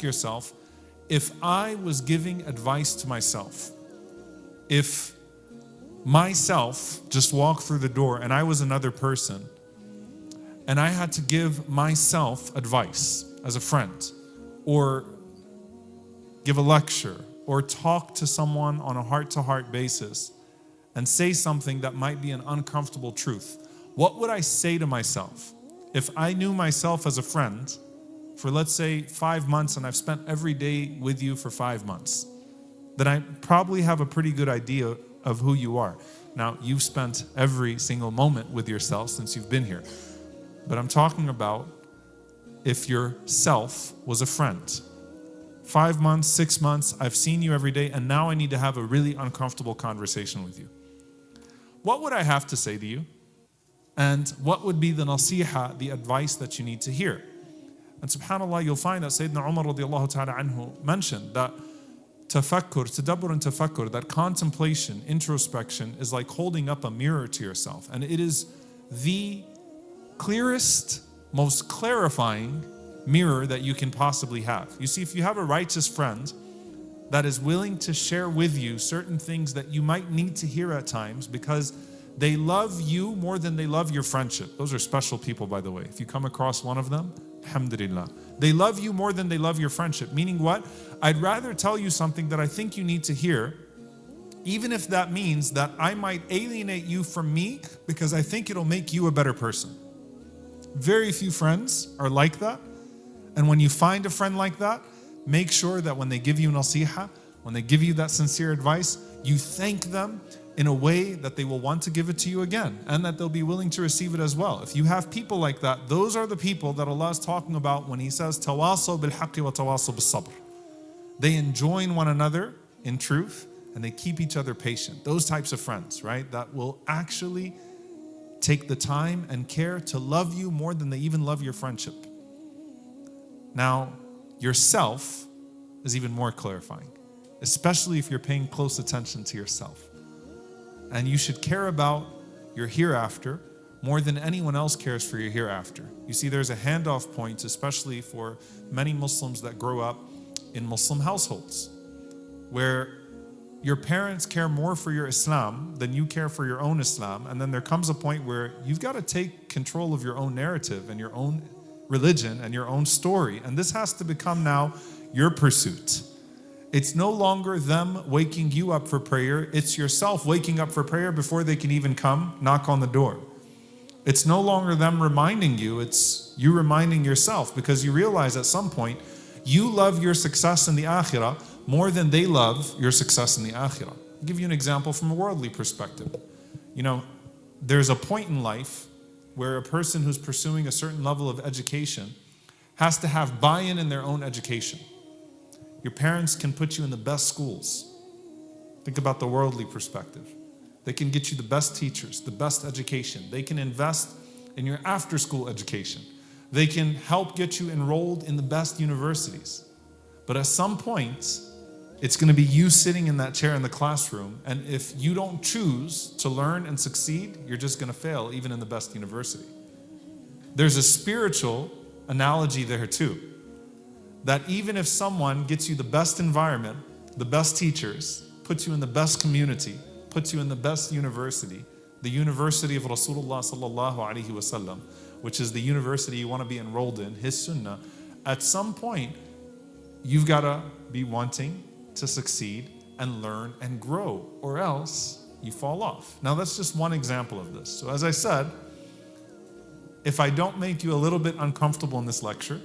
yourself, if I was giving advice to myself, if myself just walked through the door and I was another person, and I had to give myself advice as a friend, or give a lecture, or talk to someone on a heart-to-heart basis, and say something that might be an uncomfortable truth, what would I say to myself? If I knew myself as a friend for, let's say, 5 months, and I've spent every day with you for 5 months, then I probably have a pretty good idea of who you are. Now, you've spent every single moment with yourself since you've been here. But I'm talking about if your self was a friend. 5 months, 6 months, I've seen you every day, and now I need to have a really uncomfortable conversation with you. What would I have to say to you? And what would be the nasiha, the advice that you need to hear? And subhanAllah, you'll find that Sayyidina Umar radiallahu ta'ala anhu mentioned that tafakkur, tadabbur and tafakkur, that contemplation, introspection is like holding up a mirror to yourself. And it is the clearest, most clarifying mirror that you can possibly have. You see, if you have a righteous friend that is willing to share with you certain things that you might need to hear at times because they love you more than they love your friendship. Those are special people, by the way. If you come across one of them, alhamdulillah. They love you more than they love your friendship. Meaning what? I'd rather tell you something that I think you need to hear, even if that means that I might alienate you from me because I think it'll make you a better person. Very few friends are like that. And when you find a friend like that, make sure that when they give you nasiha, when they give you that sincere advice, you thank them in a way that they will want to give it to you again, and that they'll be willing to receive it as well. If you have people like that, those are the people that Allah is talking about when He says, Tawakkul bil haqqi wa tawakkul bis sabr. They enjoin one another in truth, and they keep each other patient. Those types of friends, right? That will actually take the time and care to love you more than they even love your friendship. Now, yourself is even more clarifying, especially if you're paying close attention to yourself. And you should care about your hereafter more than anyone else cares for your hereafter. You see, there's a handoff point, especially for many Muslims that grow up in Muslim households, where your parents care more for your Islam than you care for your own Islam. And then there comes a point where you've got to take control of your own narrative and your own religion and your own story. And this has to become now your pursuit. It's no longer them waking you up for prayer. It's yourself waking up for prayer before they can even come knock on the door. It's no longer them reminding you. It's you reminding yourself, because you realize at some point you love your success in the akhirah more than they love your success in the akhirah. I'll give you an example from a worldly perspective. You know, there's a point in life where a person who's pursuing a certain level of education has to have buy-in in their own education. Your parents can put you in the best schools. Think about the worldly perspective. They can get you the best teachers, the best education. They can invest in your after-school education. They can help get you enrolled in the best universities. But at some point, it's going to be you sitting in that chair in the classroom, and if you don't choose to learn and succeed, you're just going to fail even in the best university. There's a spiritual analogy there too, that even if someone gets you the best environment, the best teachers, puts you in the best community, puts you in the best university, the university of Rasulullah sallallahu alaihi wasallam, which is the university you want to be enrolled in, his sunnah, at some point, you've got to be wanting to succeed and learn and grow, or else you fall off. Now that's just one example of this. So as I said, if I don't make you a little bit uncomfortable in this lecture,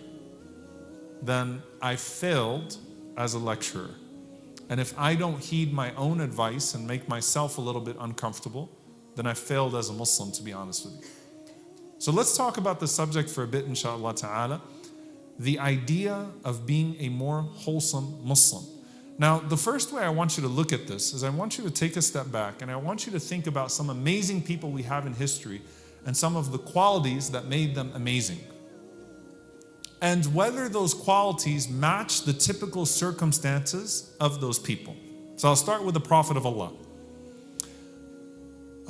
then I failed as a lecturer. And if I don't heed my own advice and make myself a little bit uncomfortable, then I failed as a Muslim, to be honest with you. So let's talk about the subject for a bit, inshallah ta'ala. The idea of being a more wholesome Muslim. Now, the first way I want you to look at this is I want you to take a step back and I want you to think about some amazing people we have in history and some of the qualities that made them amazing. And whether those qualities match the typical circumstances of those people. So I'll start with the Prophet of Allah.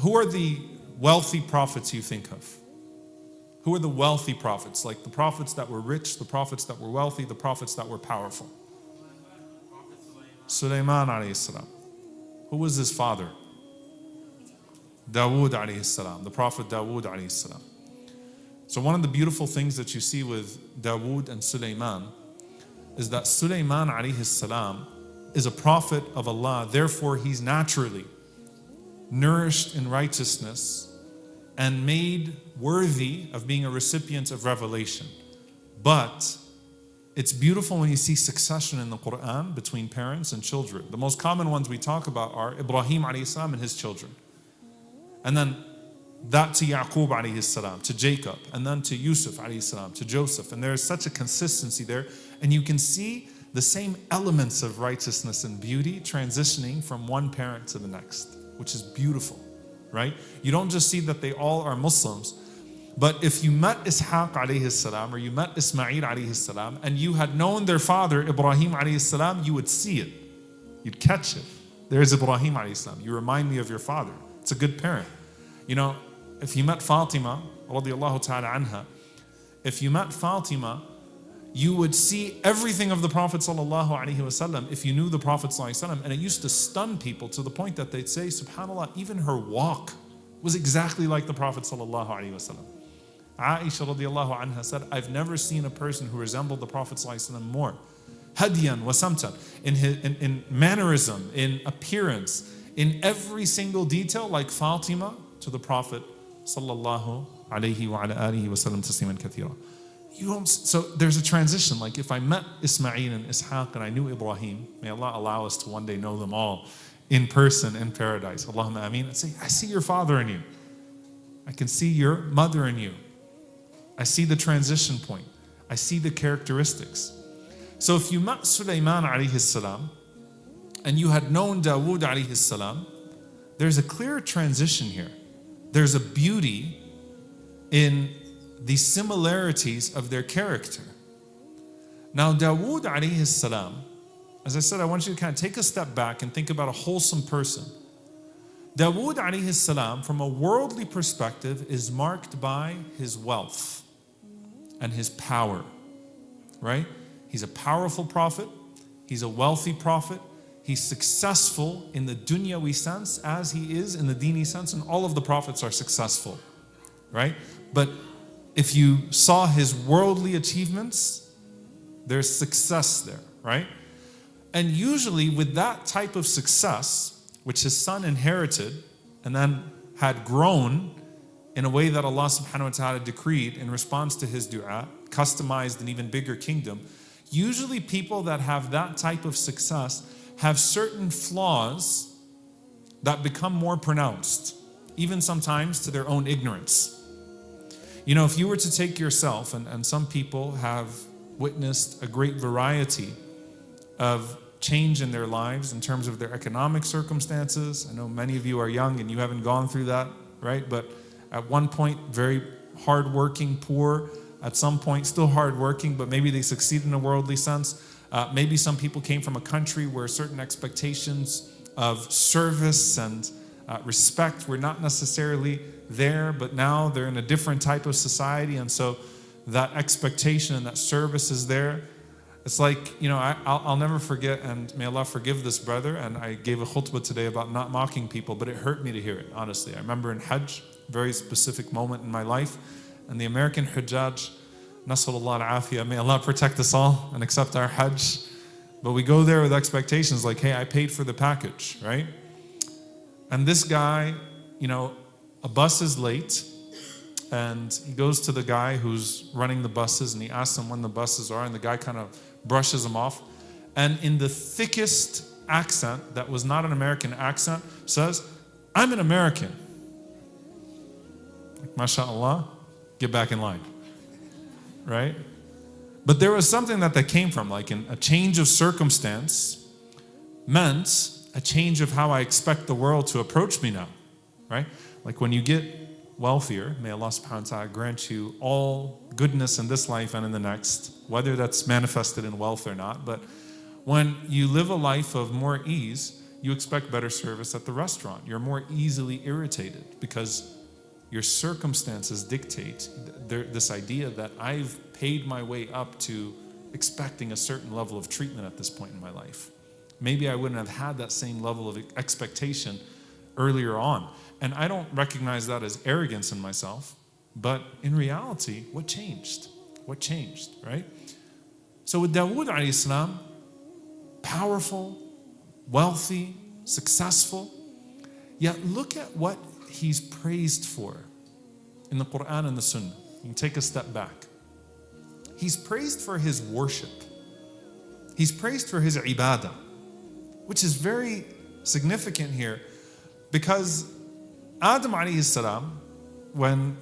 Who are the wealthy prophets you think of? Who are the wealthy prophets? Like the prophets that were rich, the prophets that were wealthy, the prophets that were powerful. Suleiman alayhi salam. Who was his father? Dawood alayhi salam, the prophet Dawood alayhi salam. So one of the beautiful things that you see with Dawood and Suleiman is that Suleiman alayhi salam is a prophet of Allah, therefore he's naturally nourished in righteousness and made worthy of being a recipient of revelation. But it's beautiful when you see succession in the Quran between parents and children. The most common ones we talk about are Ibrahim alayhi salam and his children. And then that to Yaqub alayhi salam, to Jacob, and then to Yusuf alayhi salam, to Joseph. And there's such a consistency there. And you can see the same elements of righteousness and beauty transitioning from one parent to the next, which is beautiful, right? You don't just see that they all are Muslims, but if you met Ishaq alayhi salam or you met Ismail alayhi salam and you had known their father Ibrahim alayhi salam, you would see it. You'd catch it. There's Ibrahim alayhi salam. You remind me of your father. It's a good parent. You know, if you met Fatima radiallahu ta'ala anha, if you met Fatima, you would see everything of the Prophet sallallahu alaihi wasallam if you knew the Prophet sallallahu alaihi wasallam, and it used to stun people to the point that they'd say, subhanallah, even her walk was exactly like the Prophet sallallahu alaihi wasallam. Aisha radiallahu anha said, I've never seen a person who resembled the Prophet sallallahu alaihi wasallam more. Hadiyan wa samtan, in mannerism, in appearance, in every single detail, like Fatima to the Prophet sallallahu alaihi wa ala alihi wasallam tasliman kathira. So there's a transition. Like if I met Ismail and Ishaq and I knew Ibrahim, may Allah allow us to one day know them all in person in paradise. Allahumma ameen. I'd say, I see your father in you. I can see your mother in you. I see the transition point. I see the characteristics. So if you met Suleiman alayhi salam and you had known Dawood alayhi salam, there's a clear transition here. There's a beauty in the similarities of their character. Now Dawood alayhi salam, as I said, I want you to kind of take a step back and think about a wholesome person. Dawood alayhi salam, from a worldly perspective, is marked by his wealth and his power, right? He's a powerful prophet, he's a wealthy prophet, he's successful in the dunyawi sense as he is in the dini sense, and all of the prophets are successful, right? But if you saw his worldly achievements, there's success there, right? And usually with that type of success, which his son inherited and then had grown in a way that Allah subhanahu wa ta'ala decreed in response to his dua, customized an even bigger kingdom, usually people that have that type of success have certain flaws that become more pronounced, even sometimes to their own ignorance. You know, if you were to take yourself, and some people have witnessed a great variety of change in their lives in terms of their economic circumstances. I know many of you are young and you haven't gone through that, right? But at one point, very hardworking, poor. At some point, still hardworking, but maybe they succeed in a worldly sense. Maybe some people came from a country where certain expectations of service and respect were not necessarily there, but now they're in a different type of society, and so that expectation and that service is there. It's like, you know, I'll never forget, and may Allah forgive this brother, and I gave a khutbah today about not mocking people, but it hurt me to hear it, honestly. I remember in Hajj, very specific moment in my life, and the American Hujjaj, Nasalullah al-Afiyah, may Allah protect us all and accept our Hajj, but we go there with expectations like, hey, I paid for the package, right? And this guy, you know, a bus is late, and he goes to the guy who's running the buses, and he asks him when the buses are, and the guy kind of brushes him off, and in the thickest accent that was not an American accent says, I'm an American. Like, mashallah, get back in line, right? But there was something that came from, like a change of circumstance meant a change of how I expect the world to approach me now, right? Like when you get wealthier, may Allah subhanahu wa ta'ala grant you all goodness in this life and in the next, whether that's manifested in wealth or not. But when you live a life of more ease, you expect better service at the restaurant. You're more easily irritated because Your circumstances dictate this idea that I've paid my way up to expecting a certain level of treatment at this point in my life. Maybe I wouldn't have had that same level of expectation earlier on. And I don't recognize that as arrogance in myself, but in reality, what changed? What changed, right? So with Dawood alayhi salam, powerful, wealthy, successful, yet look at what he's praised for in the Quran and the Sunnah. You can take a step back. He's praised for his worship. He's praised for his ibadah, which is very significant here because Adam alayhi salam, when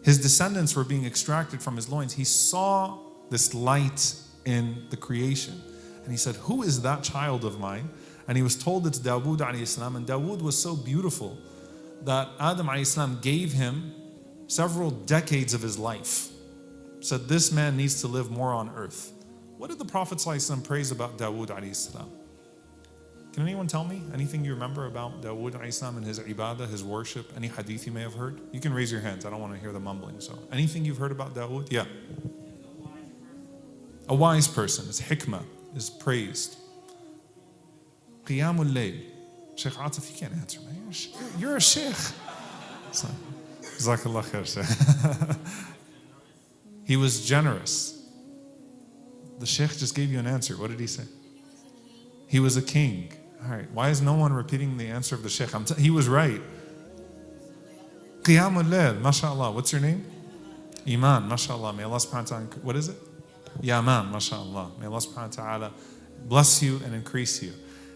his descendants were being extracted from his loins, he saw this light in the creation. And he said, who is that child of mine? And he was told it's Dawood alayhi salam. And Dawood was so beautiful that Adam alayhi salam gave him several decades of his life. Said this man needs to live more on earth. What did the Prophet ﷺ praise about Dawood alayhi salam? Can anyone tell me anything you remember about Dawood alayhi salam and his ibadah, his worship? Any hadith you may have heard? You can raise your hands. I don't want to hear the mumbling. So anything you've heard about Dawood? Yeah. A wise person. His hikmah is praised. Qiyamul layl. Sheikh Atif, you can't answer, man. You're a sheikh. Jazakallah khair, Sheikh. He was generous. The sheikh just gave you an answer. What did he say? He was a king. All right. Why is no one repeating the answer of the sheikh? He was right. Qiyamul layl, mashallah. What's your name? Iman, mashallah. May Allah subhanahu wa ta'ala, what is it? Yaman, mashallah. May Allah subhanahu wa ta'ala bless you and increase you.